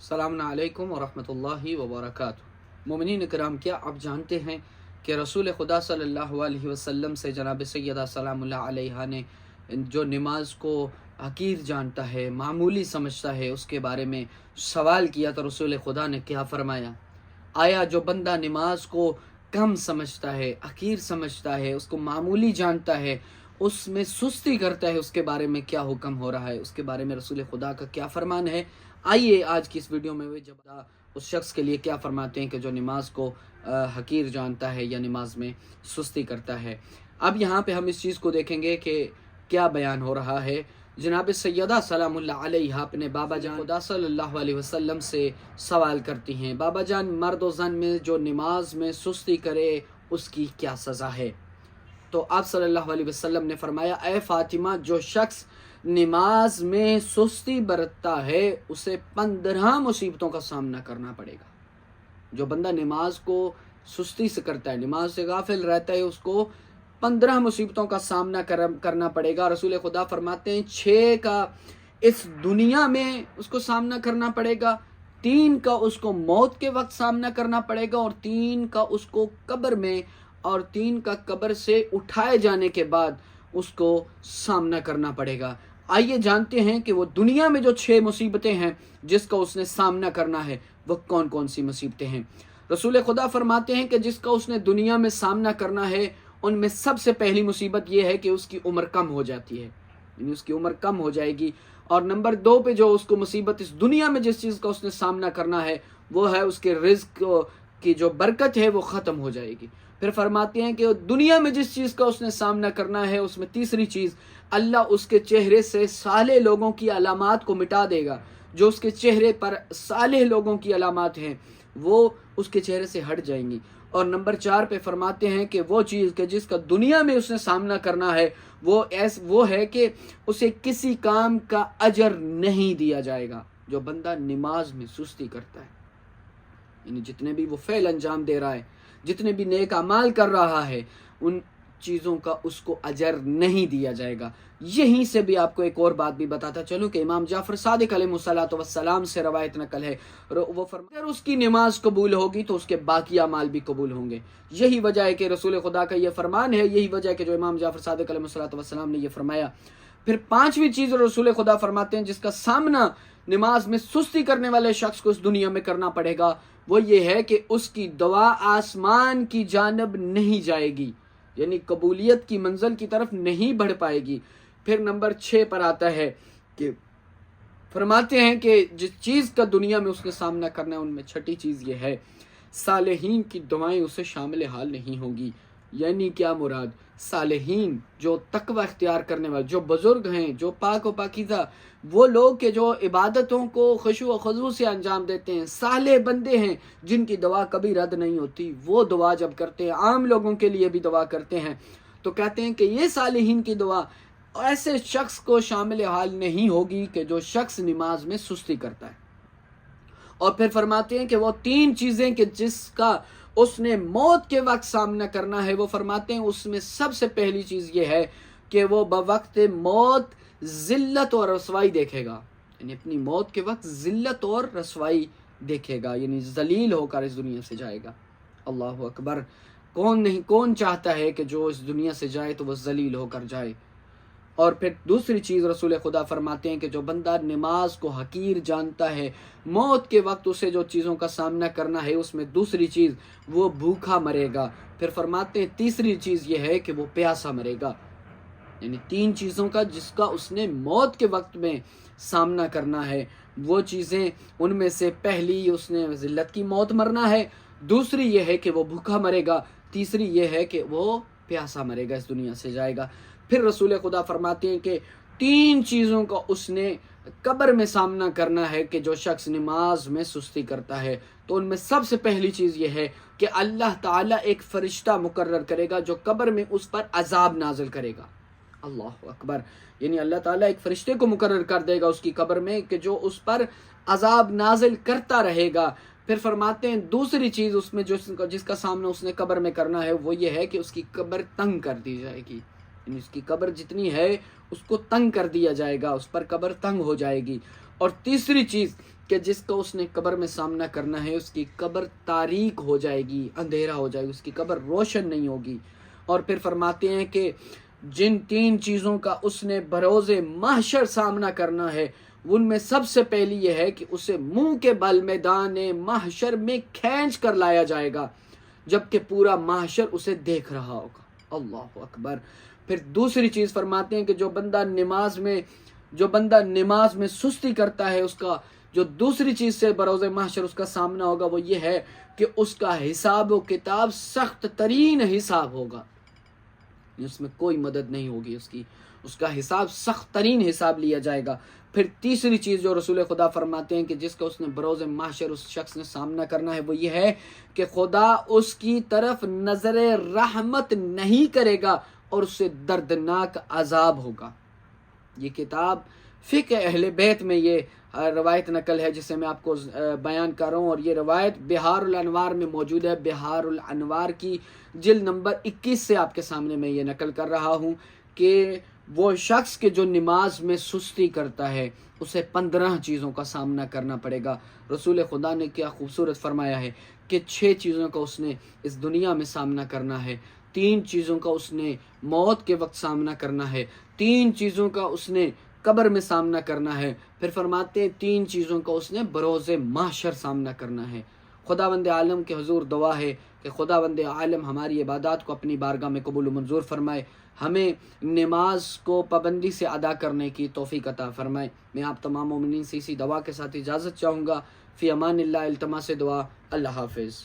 अस्सलामु अलैकुम वरहमतुल्लाहि वबरकातुहू। मोमिनीन इकराम, क्या आप जानते हैं कि रसूल खुदा सल्लल्लाहु अलैहि वसल्लम से जनाब सैयदा सलामुल्लाह अलैहा ने जो नमाज को हकीर जानता है, मामूली समझता है, उसके बारे में सवाल किया तो रसूल खुदा ने क्या फरमाया? आया जो बंदा नमाज को कम समझता है, हकीर समझता है, उसको मामूली जानता है, उसमें सुस्ती करता है, उसके बारे में क्या हुक्म हो रहा है, उसके बारे में रसूल खुदा का क्या फरमान है? आइए आज की इस वीडियो में वे जब उस शख्स के लिए क्या फरमाते हैं कि जो नमाज को हकीर जानता है या नमाज में सुस्ती करता है। अब यहाँ पे हम इस चीज़ को देखेंगे कि क्या बयान हो रहा है। जनाब सैयदा सलामुल्लाह अलैहा अपने बाबा जान खुदा सल्लल्लाहु अलैहि वसल्लम से सवाल करती हैं, बाबा जान मर्द व ज़न में जो नमाज में सुस्ती करे उसकी क्या सज़ा है? तो आप सल्लल्लाहु अलैहि वसल्लम ने फरमाया, ए फातिमा, जो शख्स नमाज में सुस्ती बरतता है उसे 15 मुसीबतों का सामना करना पड़ेगा। जो बंदा नमाज को सुस्ती से करता है, नमाज से गाफिल रहता है, उसको 15 मुसीबतों का सामना करना पड़ेगा। रसूल खुदा फरमाते हैं 6 का इस दुनिया में उसको सामना करना पड़ेगा, 3 का उसको मौत के वक्त सामना करना पड़ेगा और 3 का उसको कब्र में और 3 का कब्र से उठाए जाने के बाद उसको सामना करना पड़ेगा। आइए जानते हैं कि वो दुनिया में जो 6 मुसीबतें हैं जिसका उसने सामना करना है वो कौन कौन सी मुसीबतें हैं। रसूल खुदा फरमाते हैं कि जिसका उसने दुनिया में सामना करना है उनमें सबसे पहली मुसीबत ये है कि उसकी उम्र कम हो जाती है, यानी उसकी उम्र कम हो जाएगी। और नंबर 2 पे जो उसको मुसीबत इस दुनिया में जिस चीज़ का उसने सामना करना है वो है उसके रिज्क की जो बरकत है वो ख़त्म हो जाएगी। फिर फरमाते हैं कि दुनिया में जिस चीज़ का उसने सामना करना है उसमें तीसरी चीज़, अल्लाह उसके चेहरे से साले लोगों की अलामात को मिटा देगा। जो उसके चेहरे पर साले लोगों की अलामात हैं वो उसके चेहरे से हट जाएंगी। और नंबर 4 पे फरमाते हैं कि वो चीज़ के जिसका दुनिया में उसने सामना करना है वो है कि उसे किसी काम का अजर नहीं दिया जाएगा। जो बंदा नमाज में सुस्ती करता है, यानी जितने भी वो फ़ेल अंजाम दे रहा है, जितने भी नेक अमाल कर रहा है, उन चीज़ों का उसको अजर नहीं दिया जाएगा। यहीं से भी आपको एक और बात भी बताता चलूँ कि इमाम जाफ़र सादिक अलैहिस्सलातु वस्सलाम से रवायत नकल है, वो फरमाते हैं उसकी नमाज कबूल होगी तो उसके बाकी अमाल भी कबूल होंगे। यही वजह है कि रसूल खुदा का ये फरमान है, यही वजह है कि जो इमाम जाफ़र सादिक अलैहिस्सलातु वस्सलाम ने ये फरमाया। फिर 5वीं चीज़ रसूल खुदा फरमाते हैं जिसका सामना नमाज में सुस्ती करने वाले शख्स को इस दुनिया में करना पड़ेगा, वो ये है कि उसकी दुआ आसमान की जानब नहीं जाएगी, यानी कबूलियत की मंजिल की तरफ नहीं बढ़ पाएगी। फिर नंबर 6 पर आता है कि फरमाते हैं कि जिस चीज़ का दुनिया में उसने सामना करना है उनमें 6ठी चीज़ ये है, सालेहीन की दुआएं उसे शामिल हाल नहीं होंगी। यानी क्या मुराद? सालेहीन जो तकवा इख्तियार करने वाले, जो बुजुर्ग हैं, जो पाक व पाकीज़ा, वो लोग के जो इबादतों को खुशू व खुजू से अंजाम देते हैं, साले बंदे हैं जिनकी दुआ कभी रद्द नहीं होती, वो दुआ जब करते हैं, आम लोगों के लिए भी दुआ करते हैं, तो कहते हैं कि ये सालेहीन की दुआ ऐसे शख्स को शामिल हाल नहीं होगी कि जो शख्स नमाज में सुस्ती करता है। और फिर फरमाते हैं कि वो 3 चीज़ें कि जिसका उसने मौत के वक्त सामना करना है, वो फरमाते हैं उसमें सबसे पहली चीज़ ये है कि वो बवक्त मौत ज़िल्लत और रसवाई देखेगा, यानी अपनी मौत के वक्त ज़िल्लत और रसवाई देखेगा, यानी जलील होकर इस दुनिया से जाएगा। अल्लाह अकबर। कौन चाहता है कि जो इस दुनिया से जाए तो वह जलील होकर जाए। और फिर दूसरी चीज़ रसूल खुदा फरमाते हैं कि जो बंदा नमाज को हकीर जानता है, मौत के वक्त उसे जो चीज़ों का सामना करना है उसमें दूसरी चीज़ वो भूखा मरेगा। फिर फरमाते हैं तीसरी चीज़ ये है कि वो प्यासा मरेगा। यानी 3 चीज़ों का जिसका उसने मौत के वक्त में सामना करना है, वो चीज़ें उनमें से पहली उसने ज़िल्लत की मौत मरना है, दूसरी ये है कि वो भूखा मरेगा, तीसरी ये है कि वो प्यासा मरेगा, इस दुनिया से जाएगा। फिर रसूल खुदा फरमाते हैं कि 3 चीज़ों का उसने कब्र में सामना करना है कि जो शख्स नमाज में सुस्ती करता है, तो उनमें सबसे पहली चीज़ ये है कि अल्लाह ताला एक फ़रिश्ता मुकर्रर करेगा जो कब्र में उस पर अजाब नाजिल करेगा। अल्लाह अकबर। यानी अल्लाह ताला एक फ़रिश्ते को मुकर्रर कर देगा उसकी कब्र में कि जो उस पर अजाब नाजिल करता रहेगा। फिर फरमाते हैं दूसरी चीज़ उसमें जिसका सामना उसने कब्र में करना है वो ये है कि उसकी कब्र तंग कर दी जाएगी, उसकी कब्र जितनी है उसको तंग कर दिया जाएगा, उस पर कब्र तंग हो जाएगी। और तीसरी चीज़ کہ جس کا اس نے قبر میں سامنا کرنا ہے اس کی قبر تاریک ہو جائے گی، اندھیرا ہو جائے گی، اس کی قبر روشن نہیں ہوگی۔ اور پھر فرماتے ہیں کہ جن 3 چیزوں کا اس نے بروز محشر سامنا کرنا ہے ان میں سب سے پہلی یہ ہے کہ اسے منہ کے بل میدان محشر میں کھینچ کر لایا جائے گا جبکہ پورا محشر اسے دیکھ رہا ہوگا۔ اللہ اکبر۔ پھر دوسری چیز فرماتے ہیں کہ جو بندہ نماز میں سستی کرتا ہے، اس کا جو دوسری چیز سے بروز محشر اس کا سامنا ہوگا وہ یہ ہے کہ اس کا حساب و کتاب سخت ترین حساب ہوگا، اس میں کوئی مدد نہیں ہوگی اس کا حساب سخت ترین حساب لیا جائے گا۔ پھر تیسری چیز جو رسول خدا فرماتے ہیں کہ جس کا اس نے بروز محشر اس شخص نے سامنا کرنا ہے وہ یہ ہے کہ خدا اس کی طرف نظر رحمت نہیں کرے گا اور اس سے دردناک عذاب ہوگا۔ یہ کتاب فقہ اہل بیت میں یہ روایت نقل ہے جسے میں آپ کو بیان کر رہا ہوں، اور یہ روایت بہار الانوار میں موجود ہے۔ بہار الانوار کی جلد نمبر 21 سے آپ کے سامنے میں یہ نقل کر رہا ہوں کہ وہ شخص کے جو نماز میں سستی کرتا ہے اسے 15 چیزوں کا سامنا کرنا پڑے گا۔ رسول خدا نے کیا خوبصورت فرمایا ہے کہ 6 چیزوں کا اس نے اس دنیا میں سامنا کرنا ہے، 3 چیزوں کا اس نے موت کے وقت سامنا کرنا ہے، 3 چیزوں کا اس نے قبر میں سامنا کرنا ہے، پھر فرماتے ہیں 3 چیزوں کا اس نے بروز محشر سامنا کرنا ہے۔ خداوند عالم کے حضور دعا ہے کہ خداوند عالم ہماری عبادات کو اپنی بارگاہ میں قبول و منظور فرمائے، ہمیں نماز کو پابندی سے ادا کرنے کی توفیق عطا فرمائے۔ میں آپ تمام مومنین سے اسی دعا کے ساتھ اجازت چاہوں گا۔ فی امان اللہ، التماس دعا، اللہ حافظ۔